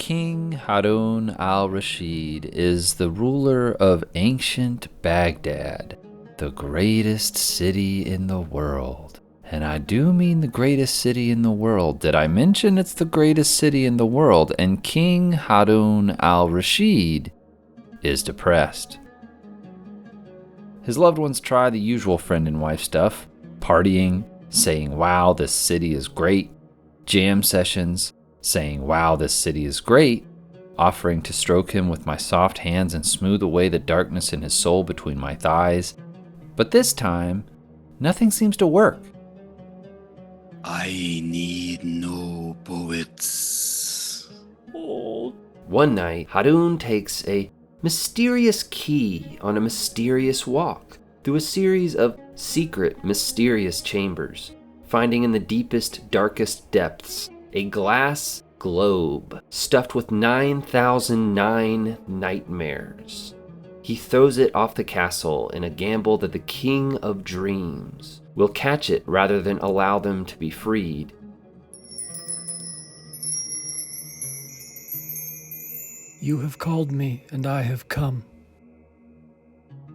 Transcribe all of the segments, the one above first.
King Harun al-Rashid is the ruler of ancient Baghdad, the greatest city in the world. And I do mean the greatest city in the world. Did I mention it's the greatest city in the world? And King Harun al-Rashid is depressed. His loved ones try the usual friend and wife stuff, partying, saying, wow, this city is great, jam sessions, saying, wow, this city is great, offering to stroke him with my soft hands and smooth away the darkness in his soul between my thighs. But this time, nothing seems to work. I need no poets. One night, Harun takes a mysterious key on a mysterious walk through a series of secret, mysterious chambers, finding in the deepest, darkest depths a glass globe stuffed with 9,009 nightmares. He throws it off the castle in a gamble that the King of Dreams will catch it rather than allow them to be freed. You have called me, and I have come.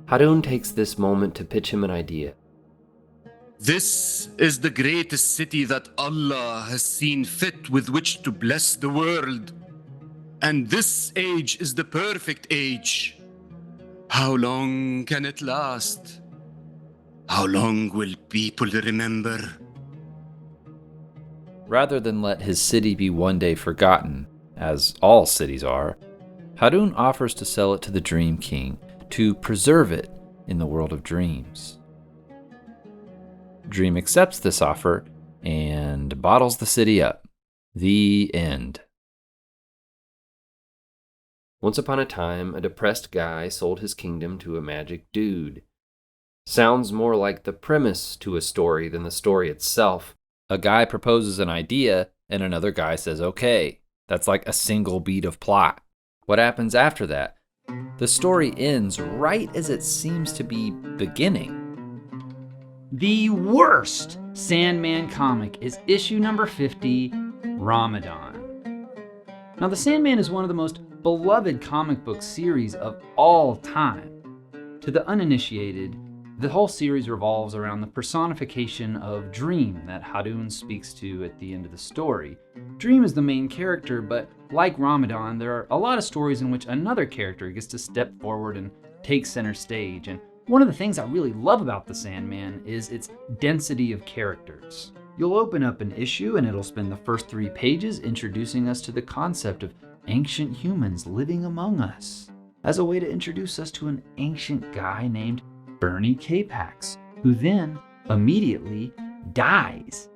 Harun takes this moment to pitch him an idea. This is the greatest city that Allah has seen fit with which to bless the world. And this age is the perfect age. How long can it last? How long will people remember? Rather than let his city be one day forgotten, as all cities are, Harun offers to sell it to the Dream King to preserve it in the world of dreams. Dream accepts this offer and bottles the city up. The end. Once upon a time, a depressed guy sold his kingdom to a magic dude. Sounds more like the premise to a story than the story itself. A guy proposes an idea and another guy says okay. That's like a single beat of plot. What happens after that? The story ends right as it seems to be beginning. The worst Sandman comic is issue number 50, Ramadan. Now, the Sandman is one of the most beloved comic book series of all time. To the uninitiated, the whole series revolves around the personification of Dream that Harun speaks to at the end of the story. Dream is the main character, but like Ramadan, there are a lot of stories in which another character gets to step forward and take center stage. And one of the things I really love about the Sandman is its density of characters. You'll open up an issue and it'll spend the first 3 pages introducing us to the concept of ancient humans living among us, as a way to introduce us to an ancient guy named Bernie Capax, who then immediately dies.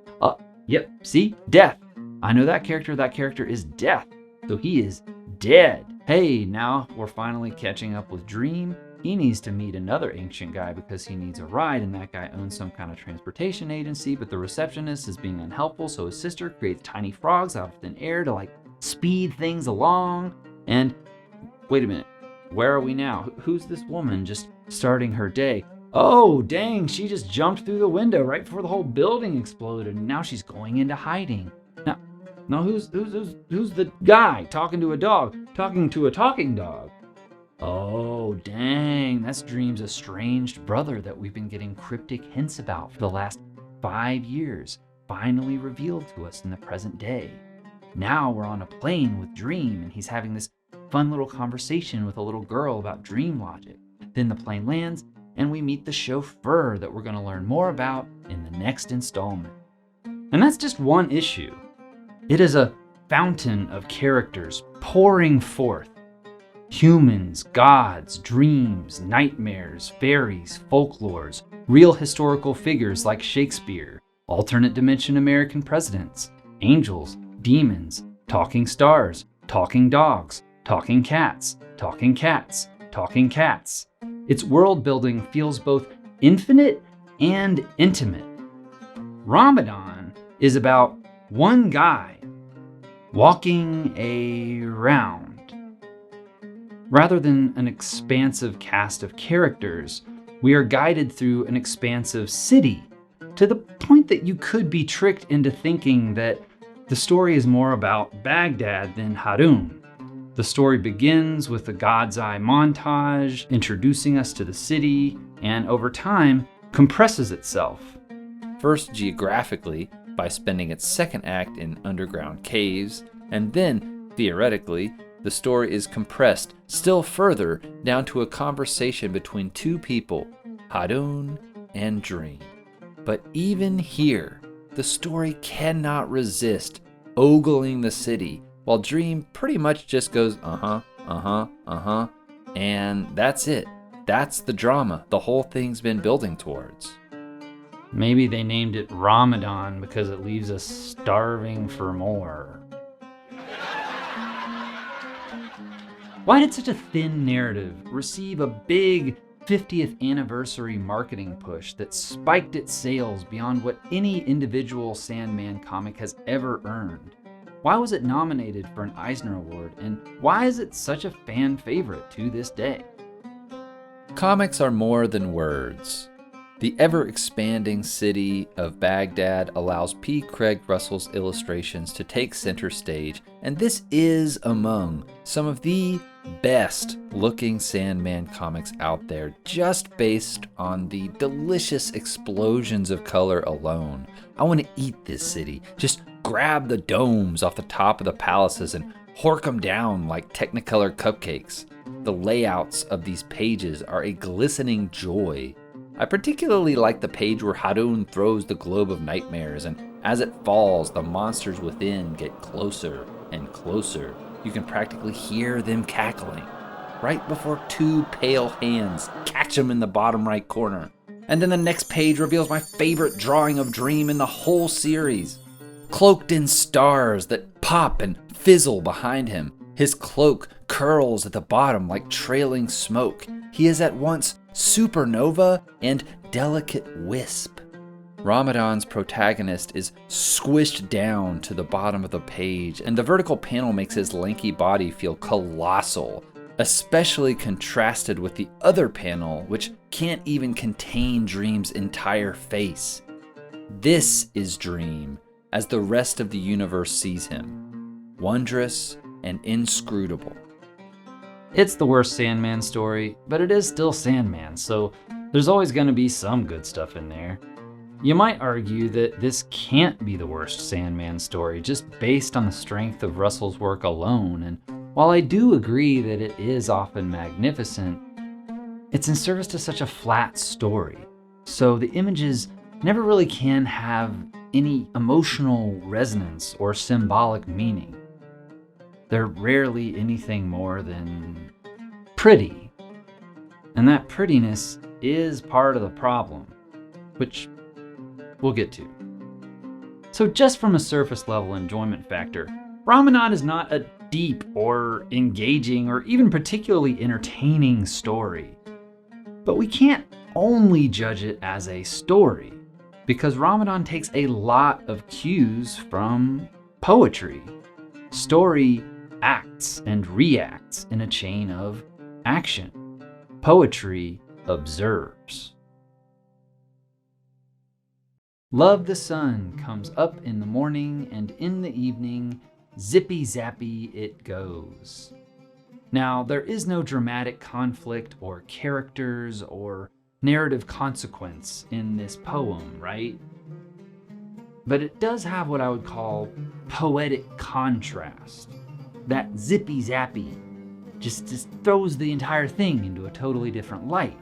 Yep, see? Death. I know that character. That character is Death. So he is dead. Hey, now we're finally catching up with Dream. He needs to meet another ancient guy because he needs a ride, and that guy owns some kind of transportation agency, but the receptionist is being unhelpful, so his sister creates tiny frogs out of thin air to speed things along. And wait a minute, where are we now? Who's this woman just starting her day? Oh, dang, she just jumped through the window right before the whole building exploded, and now she's going into hiding. Now who's the guy talking to a dog, talking to a talking dog? Oh, dang, that's Dream's estranged brother that we've been getting cryptic hints about for the last 5 years, finally revealed to us in the present day. Now we're on a plane with Dream, and he's having this fun little conversation with a little girl about dream logic. Then the plane lands, and we meet the chauffeur that we're going to learn more about in the next installment. And that's just one issue. It is a fountain of characters pouring forth. Humans, gods, dreams, nightmares, fairies, folklores, real historical figures like Shakespeare, alternate dimension American presidents, angels, demons, talking stars, talking dogs, talking cats, talking cats, talking cats. Its world building feels both infinite and intimate. Ramadan is about one guy walking around. Rather than an expansive cast of characters, we are guided through an expansive city, to the point that you could be tricked into thinking that the story is more about Baghdad than Harun. The story begins with the God's Eye montage, introducing us to the city, and over time, compresses itself. First geographically, by spending its second act in underground caves, and then, theoretically, the story is compressed still further down to a conversation between two people, Harun and Dream. But even here, the story cannot resist ogling the city, while Dream pretty much just goes, and that's it. That's the drama the whole thing's been building towards. Maybe they named it Ramadan because it leaves us starving for more. Why did such a thin narrative receive a big 50th anniversary marketing push that spiked its sales beyond what any individual Sandman comic has ever earned? Why was it nominated for an Eisner Award, and why is it such a fan favorite to this day? Comics are more than words. The ever-expanding city of Baghdad allows P. Craig Russell's illustrations to take center stage, and this is among some of the best-looking Sandman comics out there, just based on the delicious explosions of color alone. I want to eat this city. Just grab the domes off the top of the palaces and hork them down like Technicolor cupcakes. The layouts of these pages are a glistening joy. I particularly like the page where Harun throws the globe of nightmares, and as it falls, the monsters within get closer and closer. You can practically hear them cackling, right before two pale hands catch them in the bottom right corner. And then the next page reveals my favorite drawing of Dream in the whole series. Cloaked in stars that pop and fizzle behind him, his cloak curls at the bottom like trailing smoke. He is at once supernova and delicate wisp. Ramadan's protagonist is squished down to the bottom of the page, and the vertical panel makes his lanky body feel colossal, especially contrasted with the other panel, which can't even contain Dream's entire face. This is Dream, as the rest of the universe sees him, wondrous and inscrutable. It's the worst Sandman story, but it is still Sandman, so there's always going to be some good stuff in there. You might argue that this can't be the worst Sandman story just based on the strength of Russell's work alone, and while I do agree that it is often magnificent, it's in service to such a flat story, so the images never really can have any emotional resonance or symbolic meaning. They're rarely anything more than pretty. And that prettiness is part of the problem, which we'll get to. So just from a surface level enjoyment factor, Ramadan is not a deep or engaging or even particularly entertaining story. But we can't only judge it as a story, because Ramadan takes a lot of cues from poetry. Story acts and reacts in a chain of action. Poetry observes. Love the sun comes up in the morning, and in the evening, zippy zappy it goes. Now, there is no dramatic conflict or characters or narrative consequence in this poem, right? But it does have what I would call poetic contrast. That zippy zappy just throws the entire thing into a totally different light.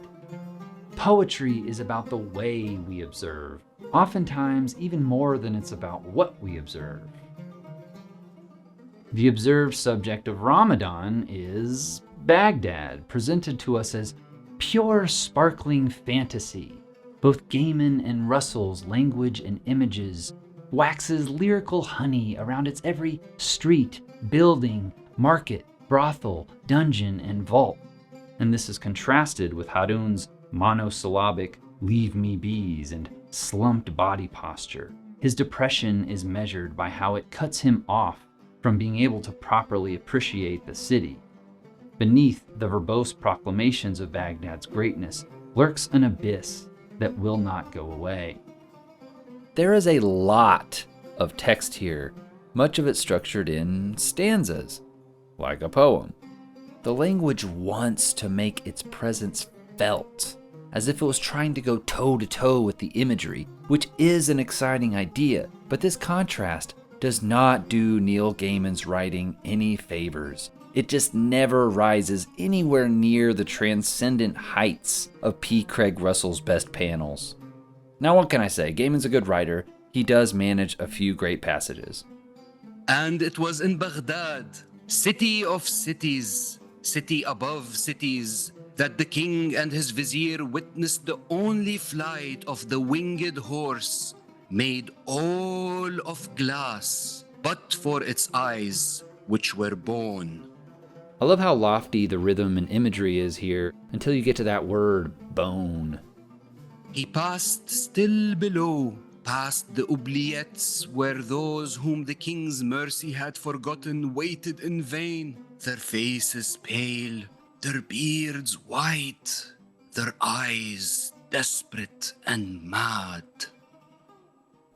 Poetry is about the way we observe, oftentimes even more than it's about what we observe. The observed subject of Ramadan is Baghdad, presented to us as pure sparkling fantasy. Both Gaimain and Russell's language and images waxes lyrical honey around its every street, building, market, brothel, dungeon, and vault. And this is contrasted with Harun's monosyllabic "leave me bees" and slumped body posture. His depression is measured by how it cuts him off from being able to properly appreciate the city. Beneath the verbose proclamations of Baghdad's greatness lurks an abyss that will not go away. There is a lot of text here, much of it structured in stanzas. like a poem. The language wants to make its presence felt, as if it was trying to go toe-to-toe with the imagery, which is an exciting idea, but this contrast does not do Neil Gaiman's writing any favors. It just never rises anywhere near the transcendent heights of P. Craig Russell's best panels. Now what can I say? Gaiman's a good writer. He does manage a few great passages. And it was in Baghdad, city of cities, city above cities, that the king and his vizier witnessed the only flight of the winged horse, made all of glass, but for its eyes, which were bone. I love how lofty the rhythm and imagery is here until you get to that word, bone. He passed still below, past the oubliettes, where those whom the king's mercy had forgotten waited in vain, their faces pale, their beards white, their eyes desperate and mad.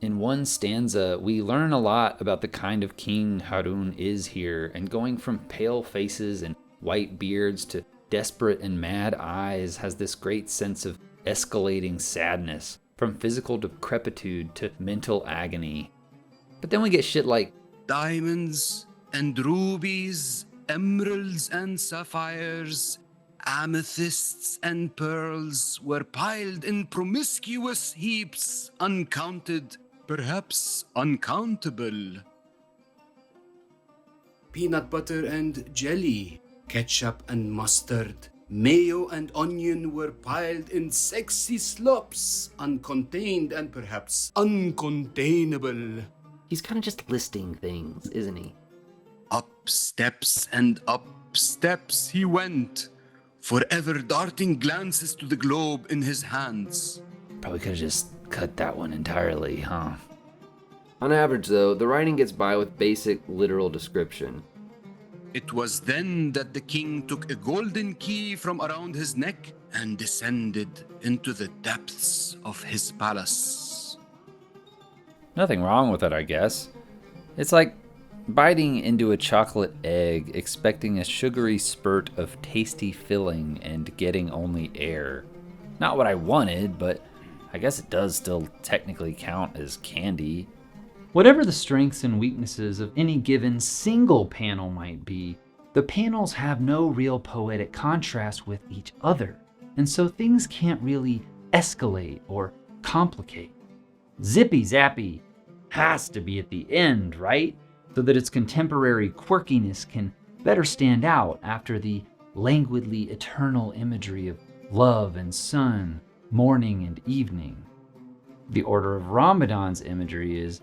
In one stanza, we learn a lot about the kind of king Harun is here, and going from pale faces and white beards to desperate and mad eyes has this great sense of escalating sadness, from physical decrepitude to mental agony. But then we get shit like diamonds and rubies, emeralds and sapphires, amethysts and pearls were piled in promiscuous heaps, uncounted, perhaps uncountable. Peanut butter and jelly, ketchup and mustard, mayo and onion were piled in sexy slops, uncontained and perhaps uncontainable. He's kind of just listing things, isn't he? Up steps and up steps he went, forever darting glances to the globe in his hands. Probably could have just cut that one entirely, huh? On average, though, the writing gets by with basic literal description. It was then that the king took a golden key from around his neck and descended into the depths of his palace. Nothing wrong with it, I guess. It's like biting into a chocolate egg, expecting a sugary spurt of tasty filling and getting only air. Not what I wanted, but I guess it does still technically count as candy. Whatever the strengths and weaknesses of any given single panel might be, the panels have no real poetic contrast with each other, and so things can't really escalate or complicate. Zippy Zappy has to be at the end, right? So that its contemporary quirkiness can better stand out after the languidly eternal imagery of love and sun, morning and evening. The order of Ramadan's imagery is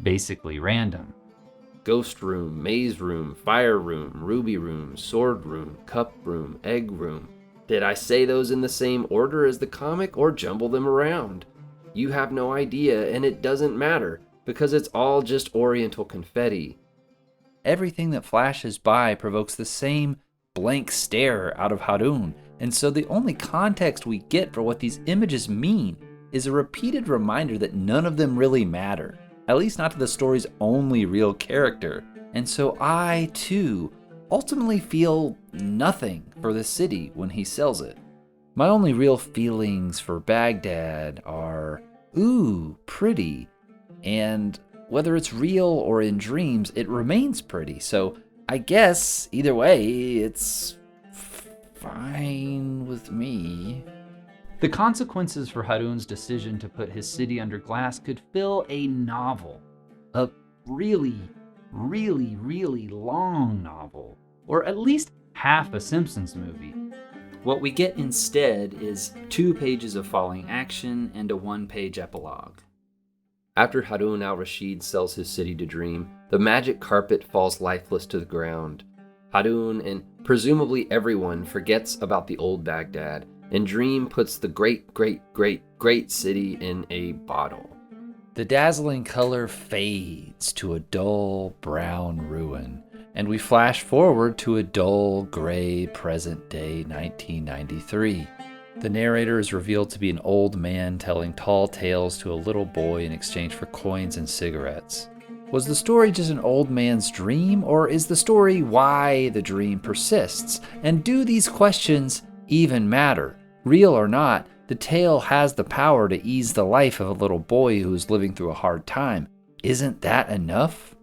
basically random. Ghost room, maze room, fire room, ruby room, sword room, cup room, egg room. Did I say those in the same order as the comic or jumble them around? You have no idea, and it doesn't matter, because it's all just Oriental confetti. Everything that flashes by provokes the same blank stare out of Harun, and so the only context we get for what these images mean is a repeated reminder that none of them really matter, at least not to the story's only real character. And so I, too, ultimately feel nothing for the city when he sells it. My only real feelings for Baghdad are, ooh, pretty, and whether it's real or in dreams, it remains pretty. So I guess, either way, it's fine with me. The consequences for Harun's decision to put his city under glass could fill a novel. A really, really, really long novel. Or at least half a Simpsons movie. What we get instead is 2 pages of falling action and a 1-page epilogue. After Harun al-Rashid sells his city to Dream, the magic carpet falls lifeless to the ground. Harun and presumably everyone forgets about the old Baghdad, and Dream puts the great, great, great, great city in a bottle. The dazzling color fades to a dull brown ruin, and we flash forward to a dull gray present-day 1993. The narrator is revealed to be an old man telling tall tales to a little boy in exchange for coins and cigarettes. Was the story just an old man's dream, or is the story why the dream persists? And do these questions even matter? Real or not, the tale has the power to ease the life of a little boy who is living through a hard time. Isn't that enough?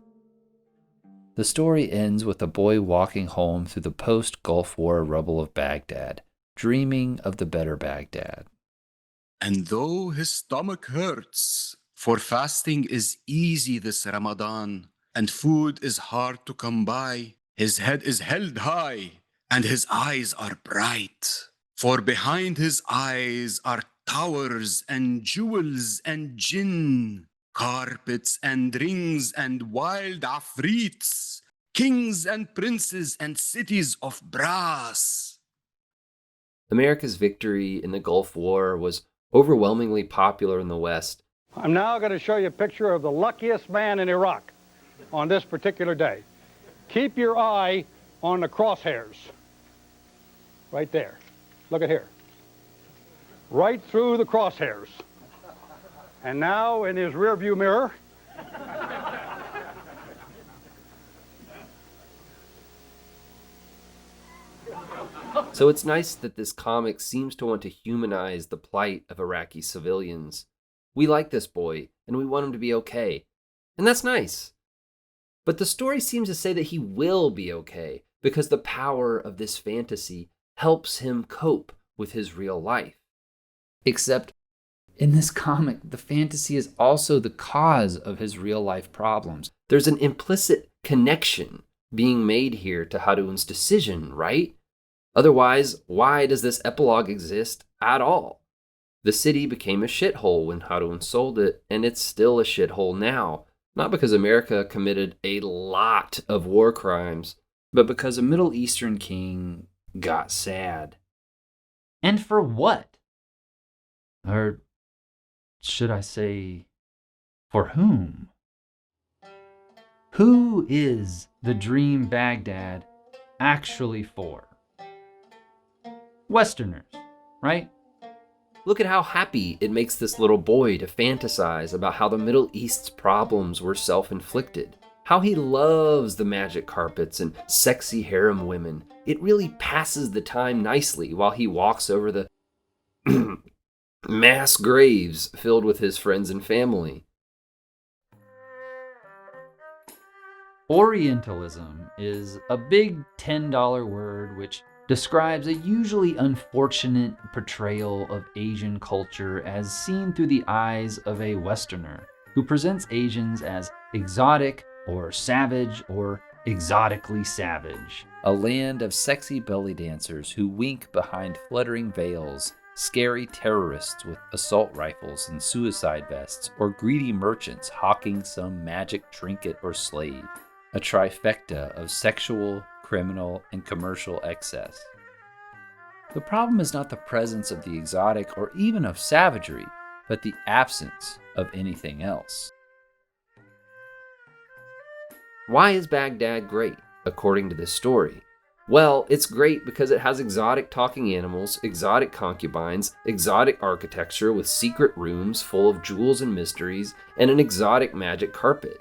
The story ends with a boy walking home through the post-Gulf War rubble of Baghdad, dreaming of the better Baghdad. And though his stomach hurts, for fasting is easy this Ramadan, and food is hard to come by, his head is held high, and his eyes are bright. For behind his eyes are towers and jewels and jinn, carpets and rings and wild afrits, kings and princes and cities of brass. America's victory in the Gulf War was overwhelmingly popular in the West. I'm now going to show you a picture of the luckiest man in Iraq on this particular day. Keep your eye on the crosshairs. Right there. Look at here. Right through the crosshairs. And now in his rearview mirror, So it's nice that this comic seems to want to humanize the plight of Iraqi civilians. We like this boy, and we want him to be okay. And that's nice. But the story seems to say that he will be okay, because the power of this fantasy helps him cope with his real life. Except, in this comic, the fantasy is also the cause of his real-life problems. There's an implicit connection being made here to Harun's decision, right? Otherwise, why does this epilogue exist at all? The city became a shithole when Harun sold it, and it's still a shithole now. Not because America committed a lot of war crimes, but because a Middle Eastern king got sad. And for what? Or should I say, for whom? Who is the Dream Baghdad actually for? Westerners, right? look at how happy it makes this little boy to fantasize about how the Middle East's problems were self-inflicted. How he loves the magic carpets and sexy harem women. It really passes the time nicely while he walks over the mass graves filled with his friends and family. Orientalism is a big $10 word which describes a usually unfortunate portrayal of Asian culture as seen through the eyes of a Westerner who presents Asians as exotic or savage or exotically savage. A land of sexy belly dancers who wink behind fluttering veils, scary terrorists with assault rifles and suicide vests, or greedy merchants hawking some magic trinket or slave. A trifecta of sexual, criminal, and commercial excess. The problem is not the presence of the exotic or even of savagery, but the absence of anything else. Why is Baghdad great, according to this story? Well, it's great because it has exotic talking animals, exotic concubines, exotic architecture with secret rooms full of jewels and mysteries, and an exotic magic carpet.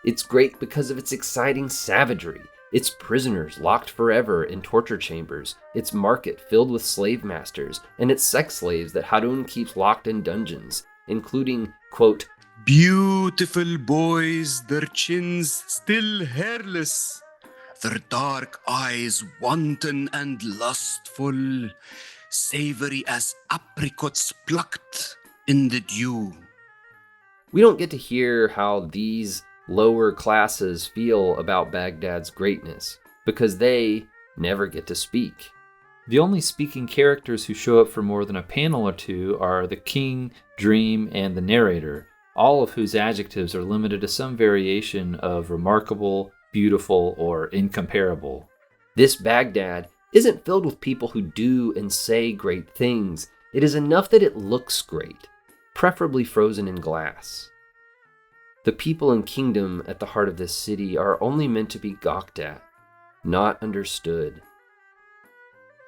It's great because of its exciting savagery, its prisoners locked forever in torture chambers, its market filled with slave masters, and its sex slaves that Harun keeps locked in dungeons, including, quote, beautiful boys, their chins still hairless, their dark eyes wanton and lustful, savory as apricots plucked in the dew. We don't get to hear how these lower classes feel about Baghdad's greatness, because they never get to speak. The only speaking characters who show up for more than a panel or two are the king, dream, and the narrator, all of whose adjectives are limited to some variation of remarkable, beautiful, or incomparable. This Baghdad isn't filled with people who do and say great things. It is enough that it looks great, preferably frozen in glass. The people and kingdom at the heart of this city are only meant to be gawked at, not understood.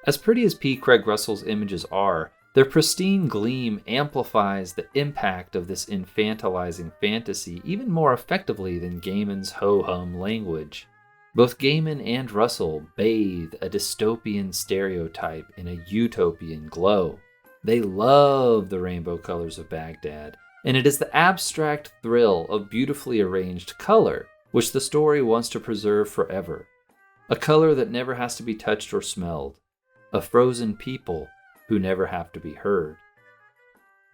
As pretty as P. Craig Russell's images are, Their pristine gleam amplifies the impact of this infantilizing fantasy even more effectively than Gaiman's ho-hum language. Both Gaiman and Russell bathe a dystopian stereotype in a utopian glow. They love the rainbow colors of Baghdad, and it is the abstract thrill of beautifully arranged color which the story wants to preserve forever. A color that never has to be touched or smelled. A frozen people who never have to be heard.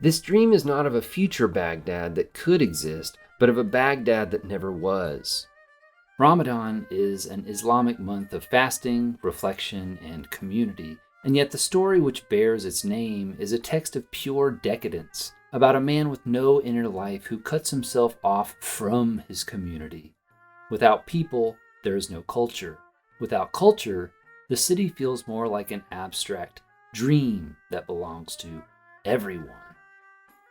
This dream is not of a future Baghdad that could exist, but of a Baghdad that never was. Ramadan is an Islamic month of fasting, reflection, and community, and yet the story which bears its name is a text of pure decadence, about a man with no inner life who cuts himself off from his community. Without people, there is no culture. Without culture, the city feels more like an abstract dream that belongs to everyone.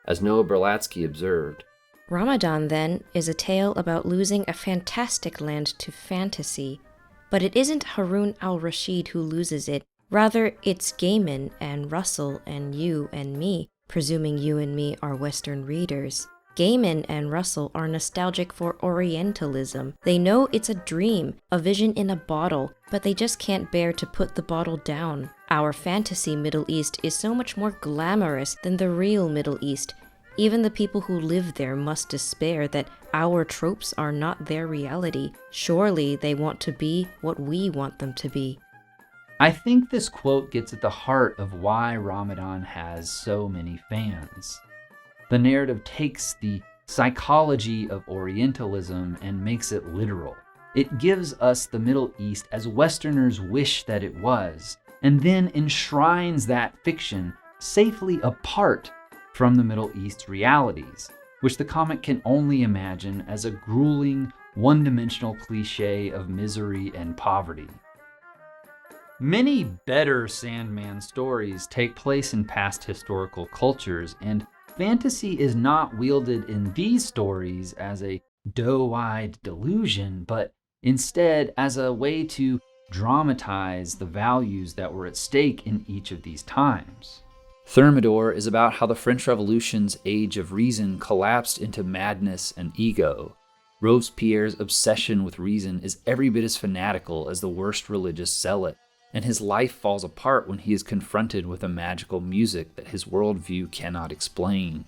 As Noah Berlatsky observed, Ramadan, then, is a tale about losing a fantastic land to fantasy. But it isn't Harun al-Rashid who loses it. Rather, it's Gaiman and Russell and you and me, presuming you and me are Western readers. Gaiman and Russell are nostalgic for Orientalism. They know it's a dream, a vision in a bottle, but they just can't bear to put the bottle down. Our fantasy Middle East is so much more glamorous than the real Middle East. Even the people who live there must despair that our tropes are not their reality. Surely they want to be what we want them to be. I think this quote gets at the heart of why Ramadan has so many fans. The narrative takes the psychology of Orientalism and makes it literal. It gives us the Middle East as Westerners wish that it was, and then enshrines that fiction safely apart from the Middle East's realities, which the comic can only imagine as a grueling, one-dimensional cliché of misery and poverty. Many better Sandman stories take place in past historical cultures, and fantasy is not wielded in these stories as a doe-eyed delusion, but instead as a way to dramatize the values that were at stake in each of these times. Thermidor is about how the French Revolution's age of reason collapsed into madness and ego. Robespierre's obsession with reason is every bit as fanatical as the worst religious zealot, and his life falls apart when he is confronted with a magical music that his worldview cannot explain.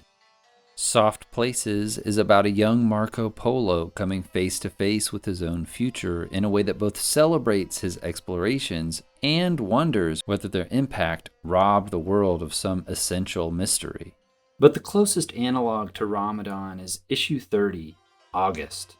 Soft Places is about a young Marco Polo coming face to face with his own future in a way that both celebrates his explorations and wonders whether their impact robbed the world of some essential mystery. But the closest analog to Ramadan is issue 30, August.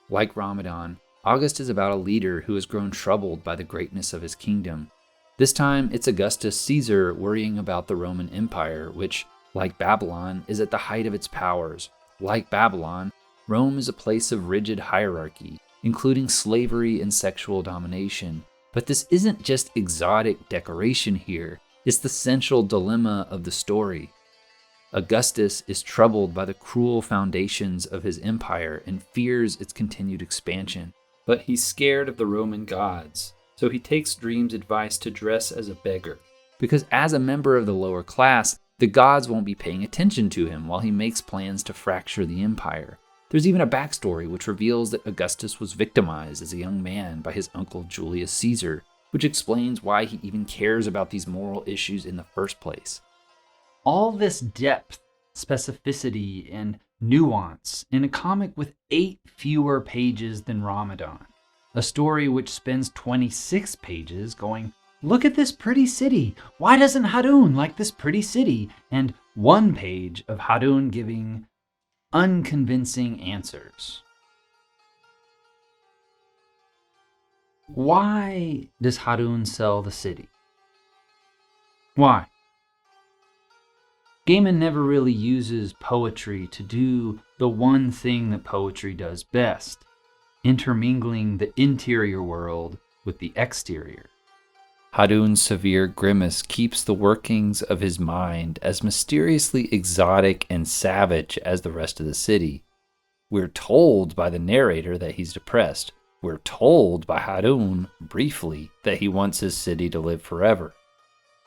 Like Ramadan, August is about a leader who has grown troubled by the greatness of his kingdom. This time, it's Augustus Caesar worrying about the Roman Empire, which, like Babylon, is at the height of its powers. Like Babylon, Rome is a place of rigid hierarchy, including slavery and sexual domination. But this isn't just exotic decoration here, it's the central dilemma of the story. Augustus is troubled by the cruel foundations of his empire and fears its continued expansion. But he's scared of the Roman gods, so he takes Dream's advice to dress as a beggar. Because as a member of the lower class, the gods won't be paying attention to him while he makes plans to fracture the empire. There's even a backstory which reveals that Augustus was victimized as a young man by his uncle Julius Caesar, which explains why he even cares about these moral issues in the first place. All this depth, specificity, and nuance in a comic with 8 fewer pages than Ramadan. A story which spends 26 pages going, "Look at this pretty city. Why doesn't Harun like this pretty city?" And 1 page of Harun giving unconvincing answers. Why does Harun sell the city? Why? Gaiman never really uses poetry to do the one thing that poetry does best, intermingling the interior world with the exterior. Harun's severe grimace keeps the workings of his mind as mysteriously exotic and savage as the rest of the city. We're told by the narrator that he's depressed. We're told by Harun, briefly, that he wants his city to live forever.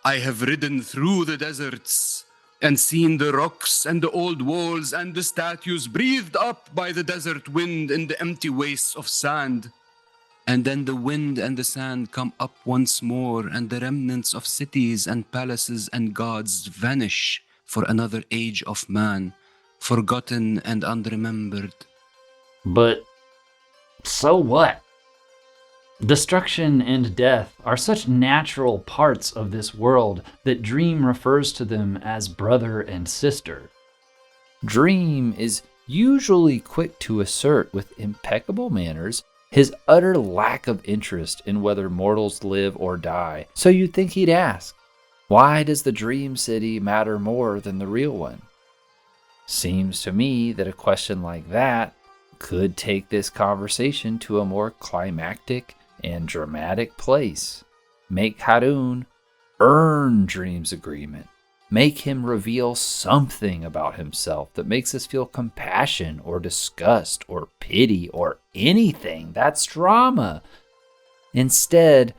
I have ridden through the deserts and seen the rocks and the old walls and the statues breathed up by the desert wind in the empty wastes of sand. And then the wind and the sand come up once more, and the remnants of cities and palaces and gods vanish for another age of man, forgotten and unremembered. But so what? Destruction and death are such natural parts of this world that Dream refers to them as brother and sister. Dream is usually quick to assert with impeccable manners his utter lack of interest in whether mortals live or die. So you'd think he'd ask, why does the dream city matter more than the real one? Seems to me that a question like that could take this conversation to a more climactic and dramatic place. Make Harun earn Dream's agreement. Make him reveal something about himself that makes us feel compassion or disgust or pity or anything. That's drama. Instead,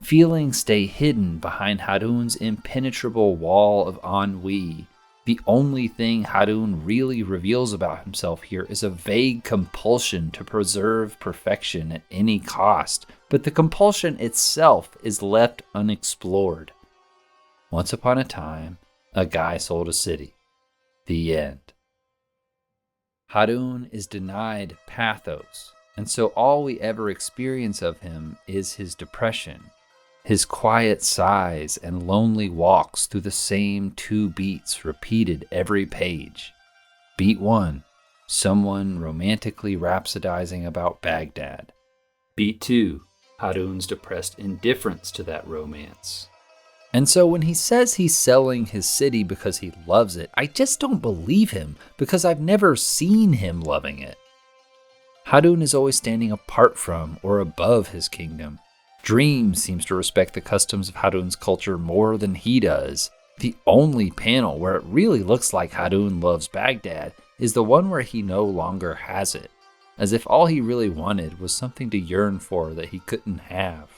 feelings stay hidden behind Harun's impenetrable wall of ennui. The only thing Harun really reveals about himself here is a vague compulsion to preserve perfection at any cost, but the compulsion itself is left unexplored. Once upon a time, a guy sold a city. The end. Harun is denied Pathos, and so all we ever experience of him is his depression, his quiet sighs and lonely walks through the same 2 beats repeated every page. Beat 1, someone romantically rhapsodizing about Baghdad. Beat 2, Harun's depressed indifference to that romance. And so when he says he's selling his city because he loves it, I just don't believe him because I've never seen him loving it. Harun is always standing apart from or above his kingdom. Dream seems to respect the customs of Harun's culture more than he does. The only panel where it really looks like Harun loves Baghdad is the one where he no longer has it, as if all he really wanted was something to yearn for that he couldn't have.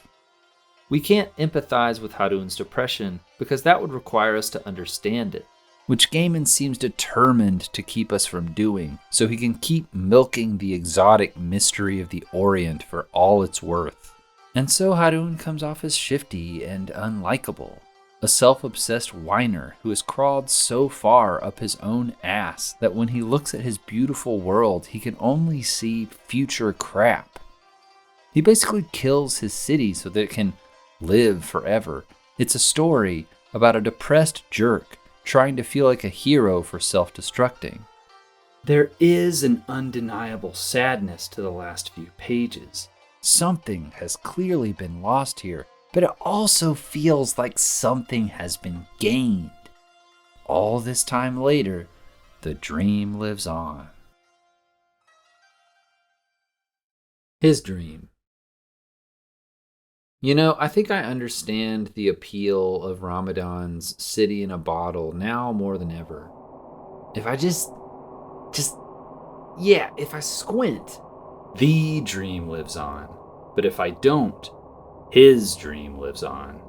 We can't empathize with Harun's depression because that would require us to understand it, which Gaiman seems determined to keep us from doing, so he can keep milking the exotic mystery of the Orient for all it's worth. And so Harun comes off as shifty and unlikable, a self-obsessed whiner who has crawled so far up his own ass that when he looks at his beautiful world, he can only see future crap. He basically kills his city so that it can live forever. It's a story about a depressed jerk trying to feel like a hero for self-destructing. There is an undeniable sadness to the last few pages. Something has clearly been lost here, but it also feels like something has been gained. All this time later, the dream lives on. His dream. You know, I think I understand the appeal of Ramadan's City in a Bottle now more than ever. If I if I squint, the dream lives on. But if I don't, his dream lives on.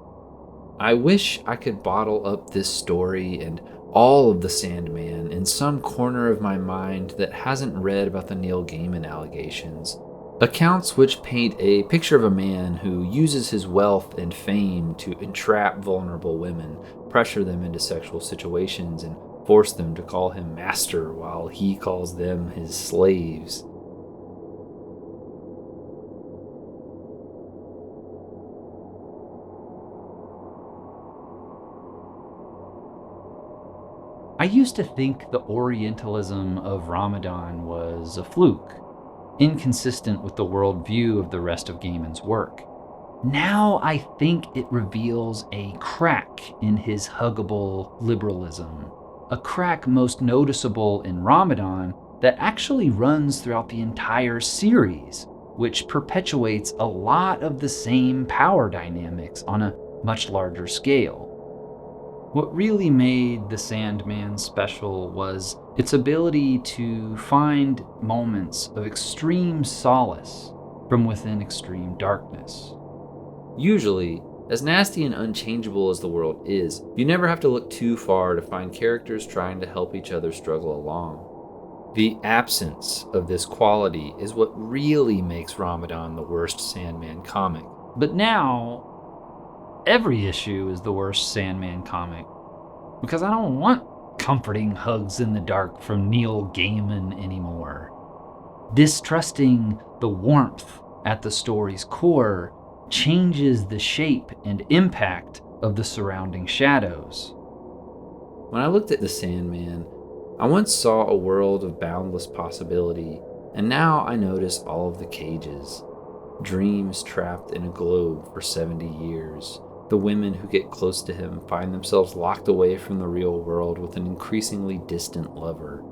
I wish I could bottle up this story and all of the Sandman in some corner of my mind that hasn't read about the Neil Gaiman allegations. Accounts which paint a picture of a man who uses his wealth and fame to entrap vulnerable women, pressure them into sexual situations, and force them to call him master while he calls them his slaves. I used to think the Orientalism of Ramadan was a fluke, inconsistent with the worldview of the rest of Gaiman's work. Now I think it reveals a crack in his huggable liberalism, a crack most noticeable in Ramadan that actually runs throughout the entire series, which perpetuates a lot of the same power dynamics on a much larger scale. What really made The Sandman special was its ability to find moments of extreme solace from within extreme darkness. Usually, As nasty and unchangeable as the world is, you never have to look too far to find characters trying to help each other struggle along. The absence of this quality is what really makes Ramadan the worst Sandman comic. But now, every issue is the worst Sandman comic. Because I don't want comforting hugs in the dark from Neil Gaiman anymore. Distrusting the warmth at the story's core changes the shape and impact of the surrounding shadows. When I looked at the Sandman, I once saw a world of boundless possibility, and now I notice all of the cages. Dreams trapped in a globe for 70 years. The women who get close to him find themselves locked away from the real world with an increasingly distant lover.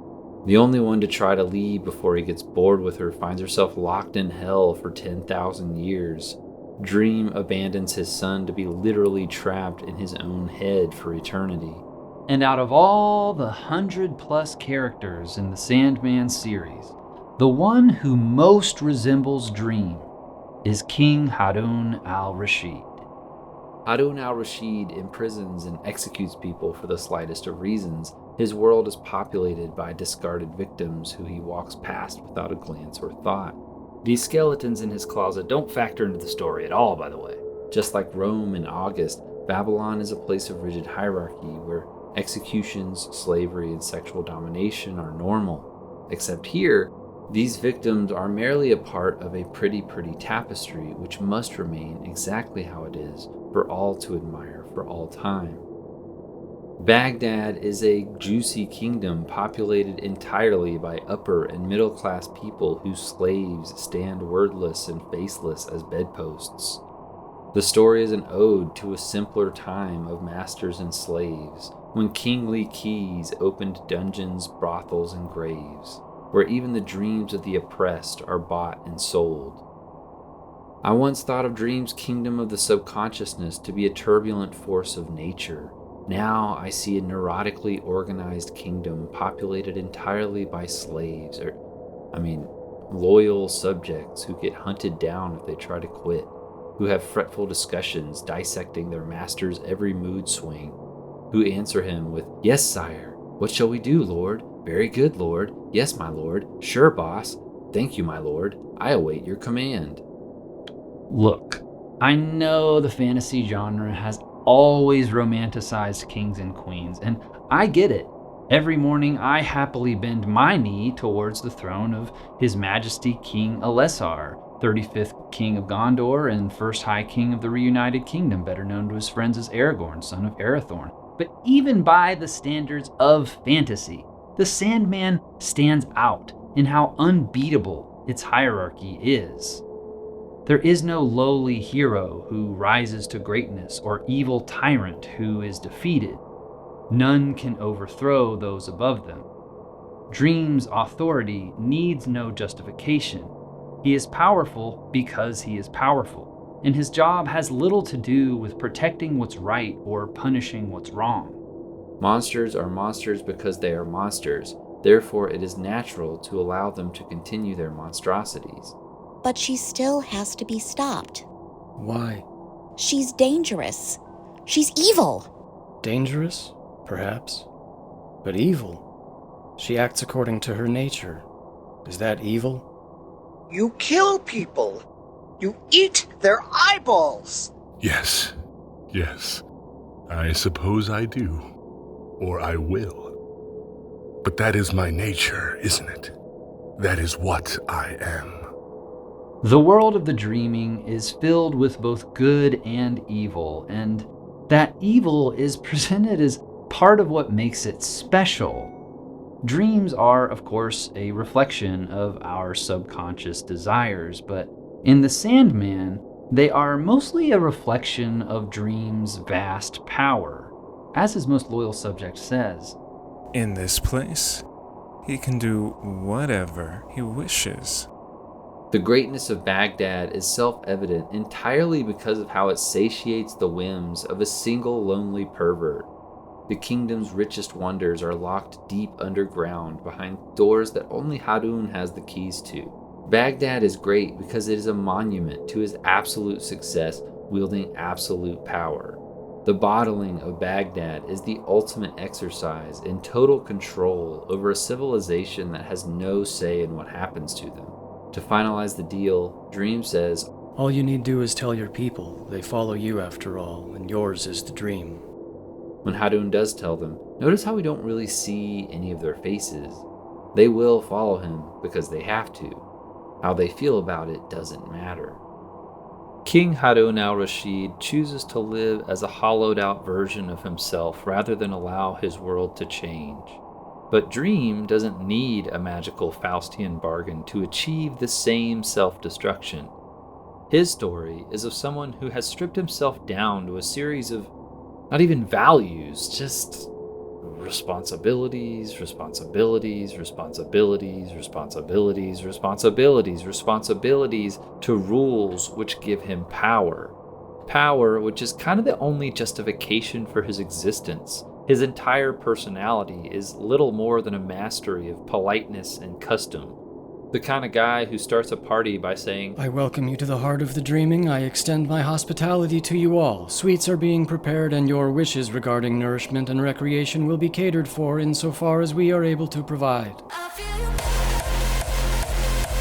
The only one to try to leave before he gets bored with her finds herself locked in hell for 10,000 years. Dream abandons his son to be literally trapped in his own head for eternity. And out of all the 100+ characters in the Sandman series, the one who most resembles Dream is King Harun al-Rashid. Harun al-Rashid imprisons and executes people for the slightest of reasons. His world is populated by discarded victims who he walks past without a glance or thought. These skeletons in his closet don't factor into the story at all, by the way. Just like Rome in August, Babylon is a place of rigid hierarchy where executions, slavery, and sexual domination are normal. Except here, these victims are merely a part of a pretty tapestry which must remain exactly how it is for all to admire for all time. Baghdad is a juicy kingdom populated entirely by upper and middle class people whose slaves stand wordless and faceless as bedposts. The story is an ode to a simpler time of masters and slaves, when kingly keys opened dungeons, brothels, and graves, where even the dreams of the oppressed are bought and sold. I once thought of Dream's kingdom of the subconsciousness to be a turbulent force of nature. Now I see a neurotically organized kingdom populated entirely by slaves, loyal subjects who get hunted down if they try to quit, who have fretful discussions dissecting their master's every mood swing, who answer him with, "Yes, sire. What shall we do, lord? Very good, lord. Yes, my lord. Sure, boss. Thank you, my lord. I await your command." Look, I know the fantasy genre has always romanticized kings and queens, and I get it. Every morning I happily bend my knee towards the throne of His Majesty King Elessar, 35th King of Gondor and first High King of the Reunited Kingdom, better known to his friends as Aragorn, son of Arathorn. But even by the standards of fantasy, the Sandman stands out in how unbeatable its hierarchy is. There is no lowly hero who rises to greatness or evil tyrant who is defeated. None can overthrow those above them. Dream's authority needs no justification. He is powerful because he is powerful, and his job has little to do with protecting what's right or punishing what's wrong. Monsters are monsters because they are monsters. Therefore, it is natural to allow them to continue their monstrosities. But she still has to be stopped. Why? She's dangerous. She's evil. Dangerous, perhaps, but evil. She acts according to her nature. Is that evil? You kill people. You eat their eyeballs. Yes. I suppose I do. Or I will. But that is my nature, isn't it? That is what I am. The world of the dreaming is filled with both good and evil, and that evil is presented as part of what makes it special. Dreams are, of course, a reflection of our subconscious desires, but in The Sandman, they are mostly a reflection of Dream's vast power, as his most loyal subject says. In this place, he can do whatever he wishes. The greatness of Baghdad is self-evident entirely because of how it satiates the whims of a single lonely pervert. The kingdom's richest wonders are locked deep underground behind doors that only Harun has the keys to. Baghdad is great because it is a monument to his absolute success wielding absolute power. The bottling of Baghdad is the ultimate exercise in total control over a civilization that has no say in what happens to them. To finalize the deal, Dream says, "All you need do is tell your people. They follow you after all, and yours is the dream." When Harun does tell them, notice how we don't really see any of their faces. They will follow him because they have to. How they feel about it doesn't matter. King Harun al-Rashid chooses to live as a hollowed-out version of himself rather than allow his world to change. But Dream doesn't need a magical Faustian bargain to achieve the same self-destruction. His story is of someone who has stripped himself down to a series of not even values, just responsibilities to rules which give him power. Power which is kind of the only justification for his existence. His entire personality is little more than a mastery of politeness and custom. The kind of guy who starts a party by saying, "I welcome you to the heart of the dreaming. I extend my hospitality to you all. Sweets are being prepared, and your wishes regarding nourishment and recreation will be catered for insofar as we are able to provide."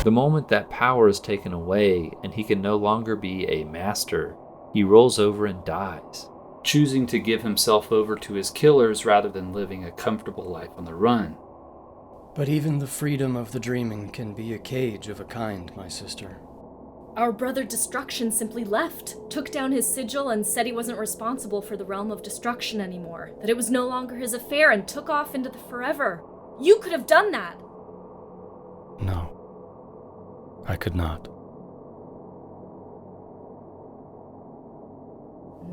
The moment that power is taken away and he can no longer be a master, he rolls over and dies, choosing to give himself over to his killers rather than living a comfortable life on the run. But even the freedom of the dreaming can be a cage of a kind, my sister. Our brother Destruction simply left, took down his sigil, and said he wasn't responsible for the realm of destruction anymore, that it was no longer his affair, and took off into the forever. You could have done that! No, I could not.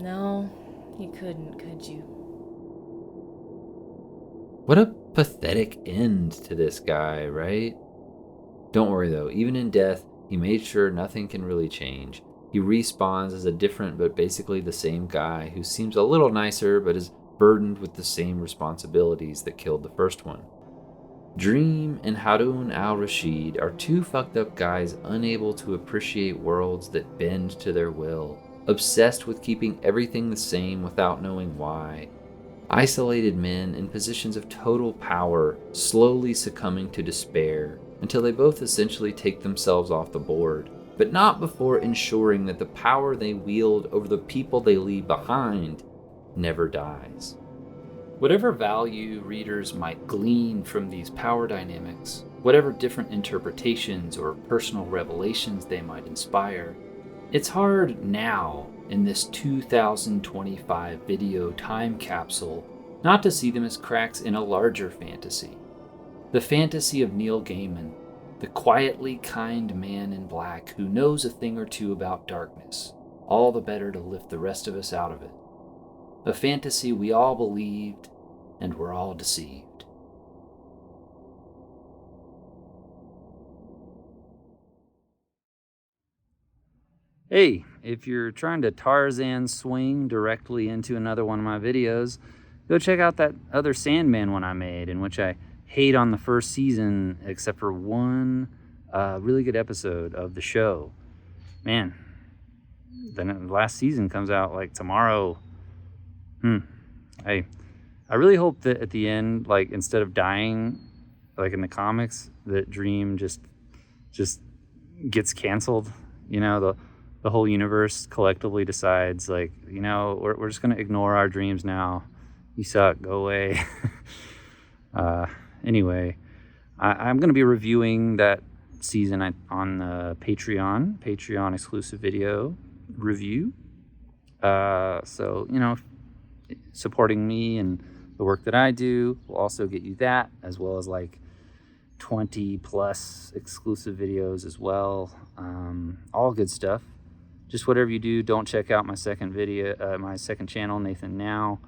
No, you couldn't, could you? What a pathetic end to this guy, right? Don't worry though, even in death, he made sure nothing can really change. He respawns as a different but basically the same guy who seems a little nicer but is burdened with the same responsibilities that killed the first one. Dream and Harun al-Rashid are two fucked up guys unable to appreciate worlds that bend to their will, obsessed with keeping everything the same without knowing why. Isolated men in positions of total power, slowly succumbing to despair until they both essentially take themselves off the board, but not before ensuring that the power they wield over the people they leave behind never dies. Whatever value readers might glean from these power dynamics, whatever different interpretations or personal revelations they might inspire, it's hard now in this 2025 video time capsule not to see them as cracks in a larger fantasy. The fantasy of Neil Gaiman, the quietly kind man in black who knows a thing or two about darkness, all the better to lift the rest of us out of it. A fantasy we all believed and were all deceived. Hey, if you're trying to Tarzan swing directly into another one of my videos, go check out that other Sandman one I made, in which I hate on the first season except for one really good episode of the show. Man, the last season comes out like tomorrow. I really hope that at the end, like instead of dying, like in the comics, that Dream just gets canceled. You know, the whole universe collectively decides, like, you know, we're just gonna ignore our dreams now. You suck, go away. Anyway, I'm gonna be reviewing that season on the Patreon exclusive video review. So, you know, supporting me and the work that I do will also get you that, as well as like 20 plus exclusive videos as well. All good stuff. Just whatever you do, don't check out my second video, my second channel, Nathan Now.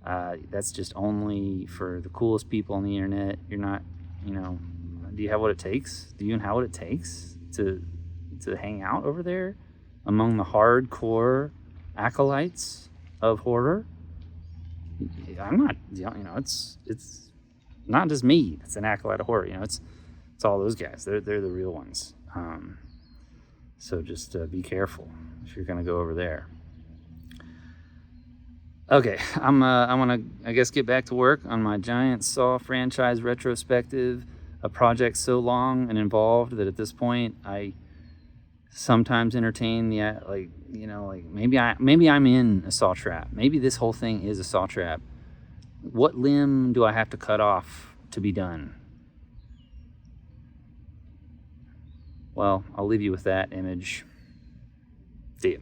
That's just only for the coolest people on the internet. You're not, you know, do you have what it takes? Do you even have what it takes to hang out over there among the hardcore acolytes of horror? I'm not, you know, it's not just me that's an acolyte of horror. You know, it's all those guys. They're the real ones. So just be careful if you're going to go over there. Okay, I want to, I guess, get back to work on my giant Saw franchise retrospective, a project so long and involved that at this point I sometimes entertain the, maybe I'm in a Saw trap. Maybe this whole thing is a Saw trap. What limb do I have to cut off to be done? Well, I'll leave you with that image. See ya.